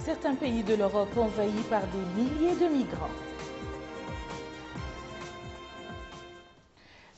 Certains pays de l'Europe envahis par des milliers de migrants.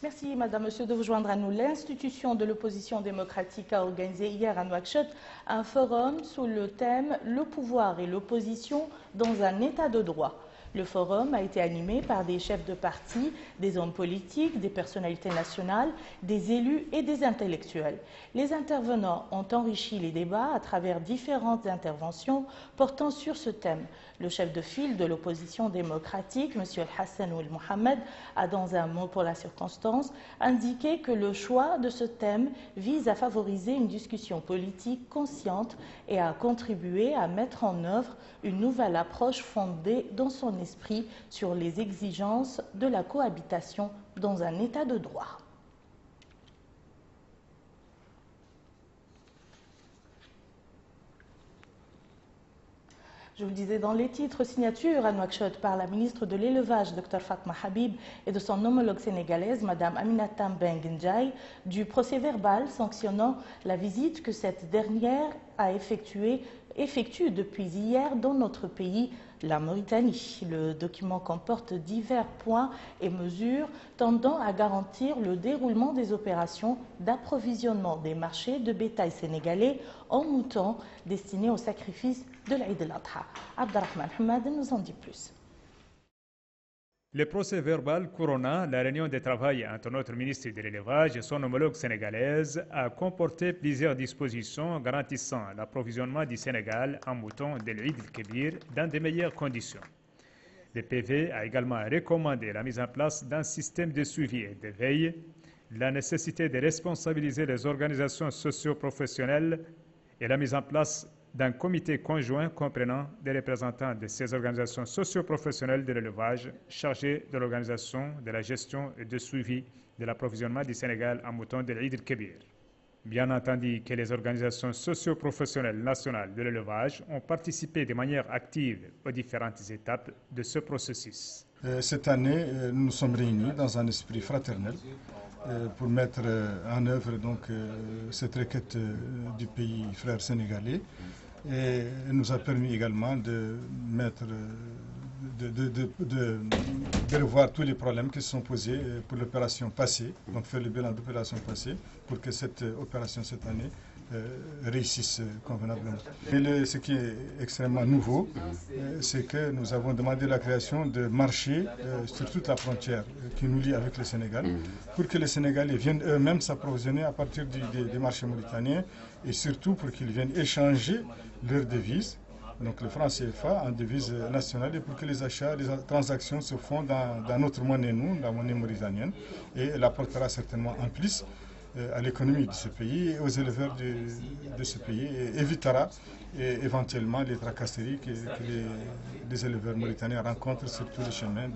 Merci Madame, Monsieur de vous joindre à nous. L'institution de l'opposition démocratique a organisé hier à Nouakchott un forum sous le thème « Le pouvoir et l'opposition dans un état de droit ». Le forum a été animé par des chefs de parti, des hommes politiques, des personnalités nationales, des élus et des intellectuels. Les intervenants ont enrichi les débats à travers différentes interventions portant sur ce thème. Le chef de file de l'opposition démocratique, M. Hassan Ould Mohamed, a dans un mot pour la circonstance indiqué que le choix de ce thème vise à favoriser une discussion politique consciente et à contribuer à mettre en œuvre une nouvelle approche fondée dans son esprit sur les exigences de la cohabitation dans un état de droit. Je vous le disais dans les titres, signature à Nouakchott par la ministre de l'Élevage, Dr Fatma Habib, et de son homologue sénégalaise, Mme Aminata Mbengue du procès-verbal sanctionnant la visite que cette dernière a effectue depuis hier dans notre pays, la Mauritanie. Le document comporte divers points et mesures tendant à garantir le déroulement des opérations d'approvisionnement des marchés de bétail sénégalais en moutons destinés au sacrifice de l'Aïd al-Adha. Abdelrahman Hamad nous en dit plus. Le procès verbal couronnant la réunion de travail entre notre ministre de l'Élevage et son homologue sénégalaise a comporté plusieurs dispositions garantissant l'approvisionnement du Sénégal en moutons de l'Eid el-Kébir dans de meilleures conditions. Le PV a également recommandé la mise en place d'un système de suivi et de veille, la nécessité de responsabiliser les organisations socio-professionnelles et la mise en place d'un comité conjoint comprenant des représentants de ces organisations socio-professionnelles de l'élevage chargés de l'organisation, de la gestion et de suivi de l'approvisionnement du Sénégal en moutons de l'Eid el-Kébir. Bien entendu que les organisations socio-professionnelles nationales de l'élevage ont participé de manière active aux différentes étapes de ce processus. Cette année, nous nous sommes réunis dans un esprit fraternel pour mettre en œuvre cette requête du pays frère sénégalais. Et nous a permis également de revoir tous les problèmes qui se sont posés pour l'opération passée, donc faire le bilan d'opération passée pour que cette opération cette année réussisse convenablement. Et ce qui est extrêmement nouveau, c'est que nous avons demandé la création de marchés sur toute la frontière qui nous lie avec le Sénégal, pour que les Sénégalais viennent eux-mêmes s'approvisionner à partir des marchés mauritaniens et surtout pour qu'ils viennent échanger leurs devises, donc le franc CFA en devise nationale, et pour que les achats, les transactions se font dans notre monnaie, la monnaie mauritanienne, et elle apportera certainement en plus à l'économie de ce pays et aux éleveurs de ce pays, et évitera éventuellement les tracasseries que les éleveurs mauritaniens rencontrent sur tous les chemins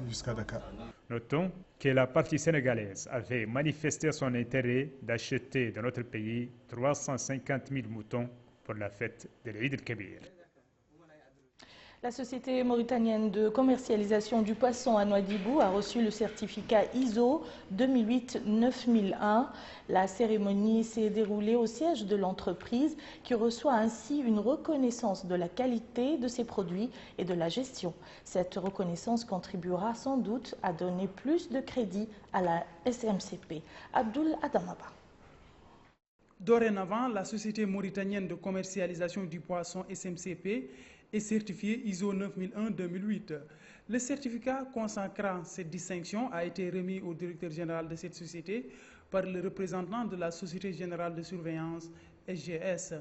jusqu'à Dakar. Notons que la partie sénégalaise avait manifesté son intérêt d'acheter dans notre pays 350 000 moutons pour la fête de l'Eid el-Kébir. La société mauritanienne de commercialisation du poisson à Nouadhibou a reçu le certificat ISO 2008-9001. La cérémonie s'est déroulée au siège de l'entreprise qui reçoit ainsi une reconnaissance de la qualité de ses produits et de la gestion. Cette reconnaissance contribuera sans doute à donner plus de crédit à la SMCP. Abdoul Adamaba. Dorénavant, la société mauritanienne de commercialisation du poisson SMCP est certifiée ISO 9001-2008. Le certificat consacrant cette distinction a été remis au directeur général de cette société par le représentant de la Société générale de surveillance SGS.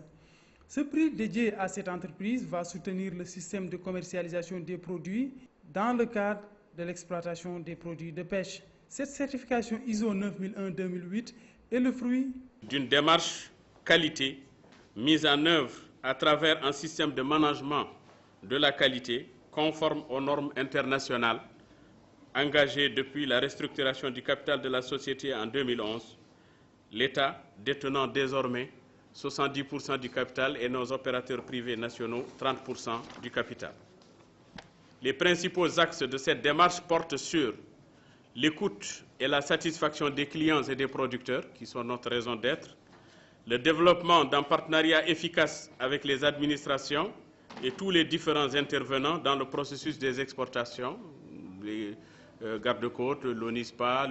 Ce prix dédié à cette entreprise va soutenir le système de commercialisation des produits dans le cadre de l'exploitation des produits de pêche. Cette certification ISO 9001-2008 est le fruit d'une démarche qualité mise en œuvre à travers un système de management de la qualité conforme aux normes internationales engagées depuis la restructuration du capital de la société en 2011, l'État détenant désormais 70% du capital et nos opérateurs privés nationaux 30% du capital. Les principaux axes de cette démarche portent sur l'écoute et la satisfaction des clients et des producteurs, qui sont notre raison d'être, le développement d'un partenariat efficace avec les administrations, et tous les différents intervenants dans le processus des exportations, les gardes-côtes, l'ONISPA,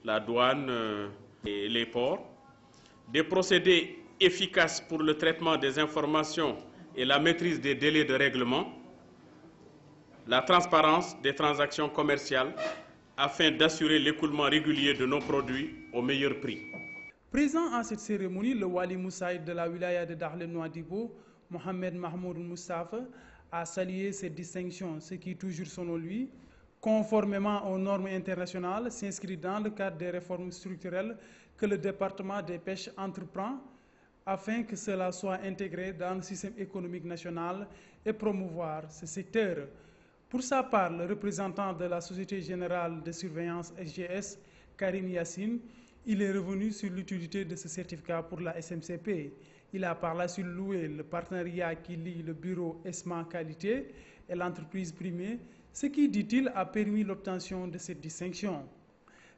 la douane et les ports, des procédés efficaces pour le traitement des informations et la maîtrise des délais de règlement, la transparence des transactions commerciales afin d'assurer l'écoulement régulier de nos produits au meilleur prix. Présent à cette cérémonie, le Wali Moussaïd de la wilaya de Dakhlen Nouadhibou, Mohamed Mahmoud Moustapha, a salué cette distinction, ce qui, toujours selon lui, conformément aux normes internationales, s'inscrit dans le cadre des réformes structurelles que le département des pêches entreprend afin que cela soit intégré dans le système économique national et promouvoir ce secteur. Pour sa part, le représentant de la Société Générale de Surveillance SGS, Karim Yassine, il est revenu sur l'utilité de ce certificat pour la SMCP. Il a par la suite loué le partenariat qui lie le bureau ESMA Qualité et l'entreprise primée, ce qui, dit-il, a permis l'obtention de cette distinction.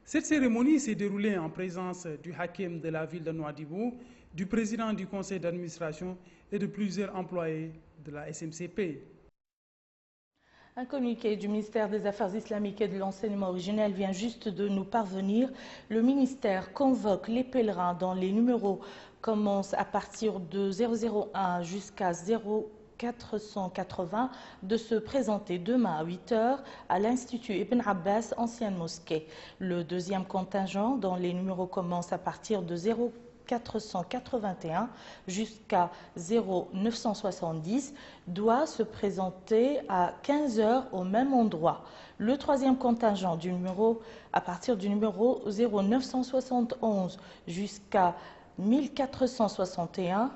Cette cérémonie s'est déroulée en présence du hakim de la ville de Nouadhibou, du président du conseil d'administration et de plusieurs employés de la SMCP. Un communiqué du ministère des Affaires islamiques et de l'enseignement originel vient juste de nous parvenir. Le ministère convoque les pèlerins dont les numéros commencent à partir de 001 jusqu'à 0480 de se présenter demain à 8 h à l'Institut Ibn Abbas, ancienne mosquée. Le deuxième contingent dont les numéros commencent à partir de 0481 jusqu'à 0970 doit se présenter à 15 h au même endroit. Le troisième contingent du numéro, à partir du numéro 0971 jusqu'à 1461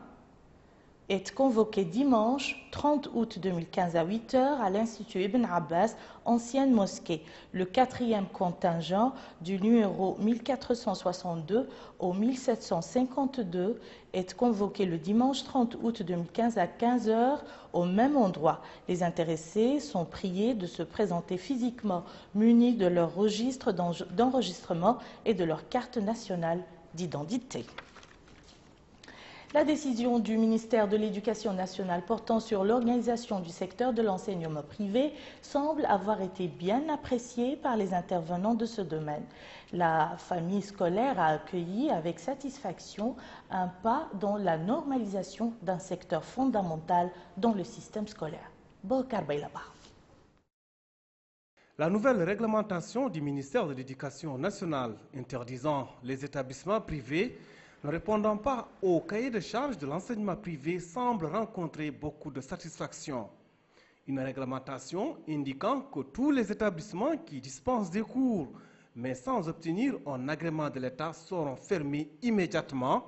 est convoqué dimanche 30 août 2015 à 8 h à l'Institut Ibn Abbas, ancienne mosquée. Le quatrième contingent du numéro 1462 au 1752 est convoqué le dimanche 30 août 2015 à 15 h au même endroit. Les intéressés sont priés de se présenter physiquement munis de leur registre d'enregistrement et de leur carte nationale d'identité. La décision du ministère de l'Éducation nationale portant sur l'organisation du secteur de l'enseignement privé semble avoir été bien appréciée par les intervenants de ce domaine. La famille scolaire a accueilli avec satisfaction un pas dans la normalisation d'un secteur fondamental dans le système scolaire. Bokar Baylaba. La nouvelle réglementation du ministère de l'Éducation nationale interdisant les établissements privés ne répondant pas au cahier de charges de l'enseignement privé semble rencontrer beaucoup de satisfaction. Une réglementation indiquant que tous les établissements qui dispensent des cours, mais sans obtenir un agrément de l'État, seront fermés immédiatement,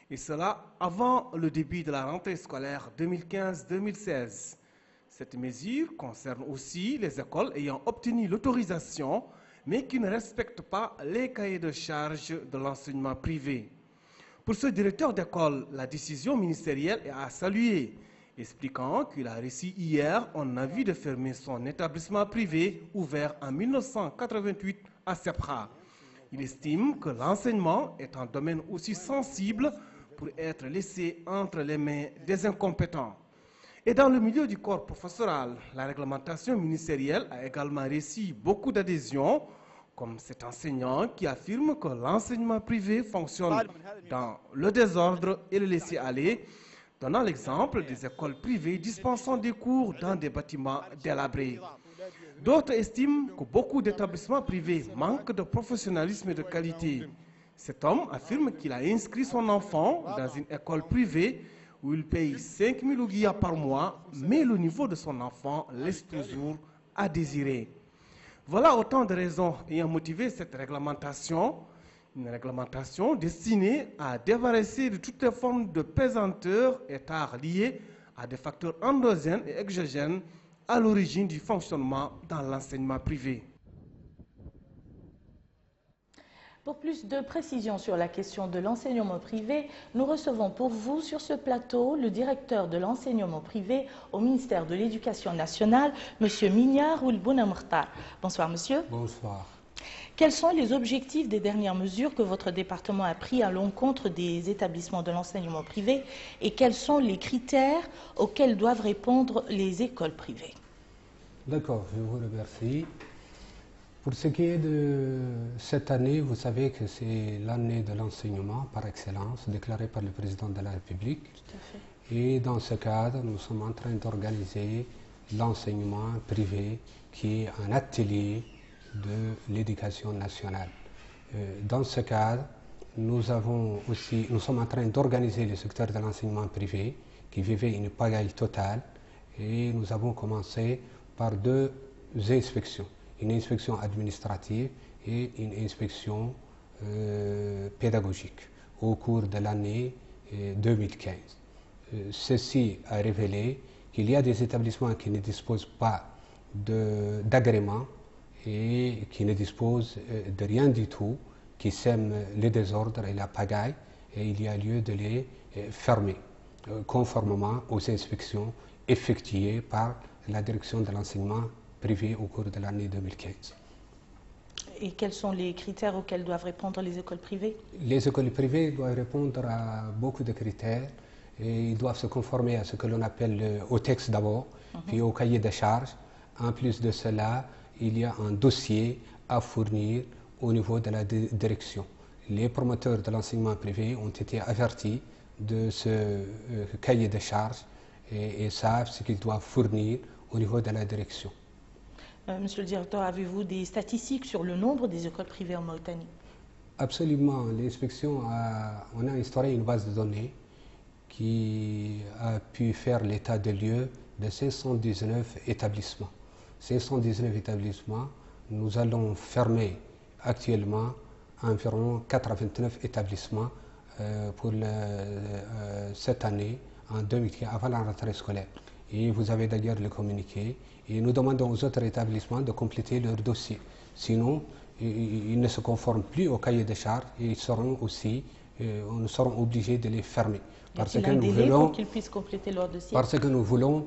et cela avant le début de la rentrée scolaire 2015-2016. Cette mesure concerne aussi les écoles ayant obtenu l'autorisation, mais qui ne respectent pas les cahiers de charges de l'enseignement privé. Pour ce directeur d'école, la décision ministérielle est à saluer, expliquant qu'il a reçu hier un avis de fermer son établissement privé ouvert en 1988 à Sepra. Il estime que l'enseignement est un domaine aussi sensible pour être laissé entre les mains des incompétents. Et dans le milieu du corps professoral, la réglementation ministérielle a également reçu beaucoup d'adhésions, comme cet enseignant qui affirme que l'enseignement privé fonctionne dans le désordre et le laisser-aller, donnant l'exemple des écoles privées dispensant des cours dans des bâtiments délabrés. D'autres estiment que beaucoup d'établissements privés manquent de professionnalisme et de qualité. Cet homme affirme qu'il a inscrit son enfant dans une école privée où il paye 5 000 ouguiya par mois, mais le niveau de son enfant laisse toujours à désirer. Voilà autant de raisons ayant motivé cette réglementation, une réglementation destinée à débarrasser de toutes les formes de pesanteur et tares liées à des facteurs endogènes et exogènes à l'origine du fonctionnement dans l'enseignement privé. Pour plus de précisions sur la question de l'enseignement privé, nous recevons pour vous sur ce plateau le directeur de l'enseignement privé au ministère de l'Éducation nationale, M. Mignard Oulbouna Mokhtar. Bonsoir, monsieur. Bonsoir. Quels sont les objectifs des dernières mesures que votre département a pris à l'encontre des établissements de l'enseignement privé et quels sont les critères auxquels doivent répondre les écoles privées? D'accord, je vous remercie. Pour ce qui est de cette année, vous savez que c'est l'année de l'enseignement par excellence, déclarée par le président de la République. Tout à fait. Et dans ce cadre, nous sommes en train d'organiser l'enseignement privé qui est un atelier de l'éducation nationale. Dans ce cadre, nous sommes en train d'organiser le secteur de l'enseignement privé qui vivait une pagaille totale et nous avons commencé par 2 inspections, une inspection administrative et une inspection pédagogique au cours de l'année 2015. Ceci a révélé qu'il y a des établissements qui ne disposent pas d'agrément et qui ne disposent de rien du tout, qui sèment le désordre et la pagaille, et il y a lieu de les fermer, conformément aux inspections effectuées par la direction de l'enseignement privé au cours de l'année 2015. Et quels sont les critères auxquels doivent répondre les écoles privées? Les écoles privées doivent répondre à beaucoup de critères et ils doivent se conformer à ce que l'on appelle au texte d'abord, puis au cahier de charges. En plus de cela, il y a un dossier à fournir au niveau de la direction. Les promoteurs de l'enseignement privé ont été avertis de ce cahier de charges et savent ce qu'ils doivent fournir au niveau de la direction. Monsieur le directeur, avez-vous des statistiques sur le nombre des écoles privées en Mauritanie? Absolument. L'inspection on a instauré une base de données qui a pu faire l'état de lieu de 519 établissements. 519 établissements, nous allons fermer actuellement environ 89 établissements pour cette année, en 2015, avant la rentrée scolaire. Et vous avez d'ailleurs le communiqué. Et nous demandons aux autres établissements de compléter leur dossier. Sinon, ils ne se conforment plus au cahier de charges et nous serons obligés de les fermer. Parce que nous voulons qu'ils puissent compléter leur dossier. Parce que nous voulons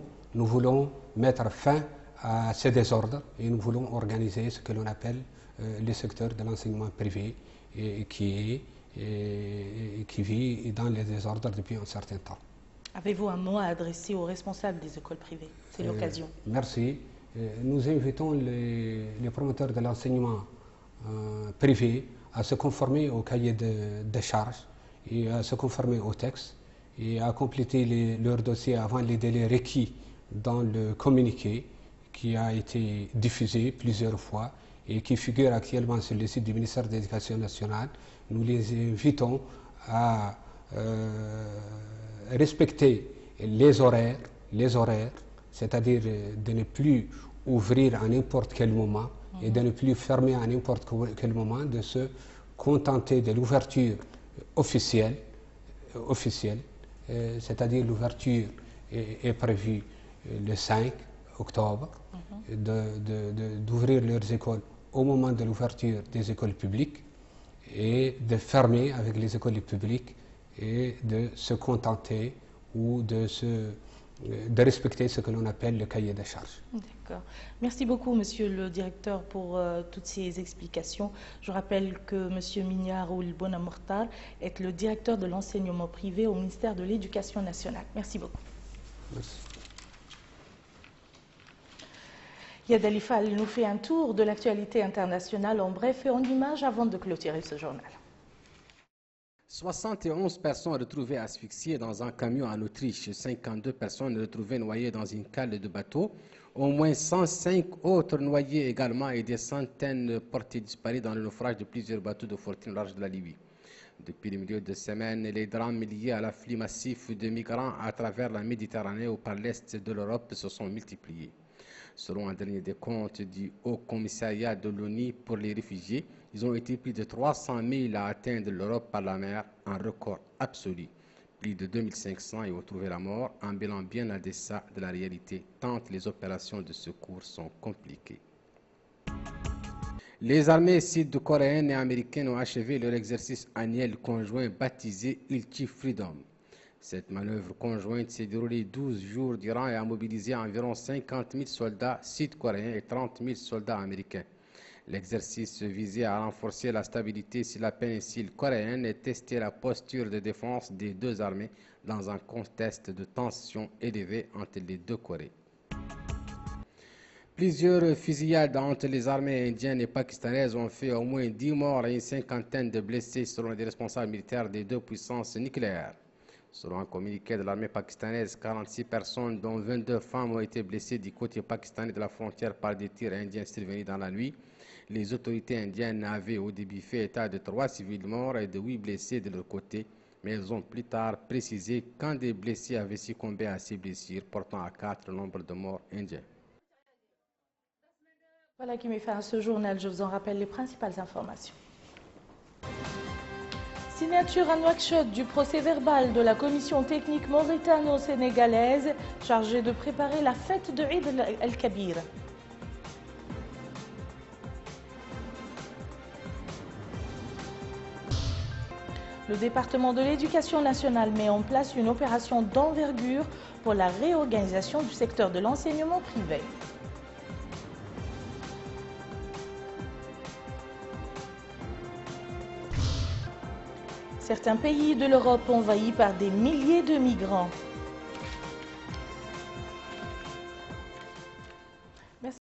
mettre fin à ces désordres et nous voulons organiser ce que l'on appelle le secteur de l'enseignement privé qui vit dans les désordres depuis un certain temps. Avez-vous un mot à adresser aux responsables des écoles privées? C'est l'occasion. Merci. Nous invitons les promoteurs de l'enseignement privé à se conformer au cahier de charges et à se conformer au texte et à compléter leur dossier avant les délais requis dans le communiqué qui a été diffusé plusieurs fois et qui figure actuellement sur le site du ministère de l'Éducation nationale. Nous les invitons à respecter les horaires, c'est-à-dire de ne plus ouvrir à n'importe quel moment et de ne plus fermer à n'importe quel moment, de se contenter de l'ouverture officielle, c'est-à-dire l'ouverture est prévue le 5 octobre, d'ouvrir leurs écoles au moment de l'ouverture des écoles publiques et de fermer avec les écoles publiques et de se contenter ou de respecter ce que l'on appelle le cahier de charges. D'accord. Merci beaucoup, monsieur le directeur, pour toutes ces explications. Je rappelle que monsieur Minyaroul Bonamortal est le directeur de l'enseignement privé au ministère de l'Éducation nationale. Merci beaucoup. Merci. Yad Alifal nous fait un tour de l'actualité internationale en bref et en images avant de clôturer ce journal. 71 personnes retrouvées asphyxiées dans un camion en Autriche, 52 personnes retrouvées noyées dans une cale de bateau, au moins 105 autres noyés également et des centaines portés disparus dans le naufrage de plusieurs bateaux de fortune au large de la Libye. Depuis le milieu de semaine, les drames liés à l'afflux massif de migrants à travers la Méditerranée ou par l'est de l'Europe se sont multipliés. Selon un dernier décompte du Haut Commissariat de l'ONU pour les réfugiés, ils ont été plus de 300 000 à atteindre l'Europe par la mer, un record absolu. Plus de 2500 y ont trouvé la mort, un bilan bien en deçà de la réalité, tant les opérations de secours sont compliquées. Les armées sud-coréennes et américaines ont achevé leur exercice annuel conjoint baptisé Ilchi Freedom. Cette manœuvre conjointe s'est déroulée 12 jours durant et a mobilisé environ 50 000 soldats sud-coréens et 30 000 soldats américains. L'exercice visait à renforcer la stabilité sur la péninsule coréenne et tester la posture de défense des deux armées dans un contexte de tension élevée entre les deux Corées. Plusieurs fusillades entre les armées indiennes et pakistanaises ont fait au moins 10 morts et une cinquantaine de blessés selon les responsables militaires des deux puissances nucléaires. Selon un communiqué de l'armée pakistanaise, 46 personnes, dont 22 femmes, ont été blessées du côté pakistanais de la frontière par des tirs indiens survenus dans la nuit. Les autorités indiennes avaient au début fait état de 3 civils morts et de 8 blessés de leur côté, mais elles ont plus tard précisé qu'un des blessés avait succombé à ces blessures, portant à 4 le nombre de morts indiens. Voilà qui met fin à ce journal. Je vous en rappelle les principales informations. Signature à Nouakchott du procès-verbal de la commission technique mauritano-sénégalaise chargée de préparer la fête de Eid el-Kabir. Le département de l'éducation nationale met en place une opération d'envergure pour la réorganisation du secteur de l'enseignement privé. Certains pays de l'Europe envahis par des milliers de migrants.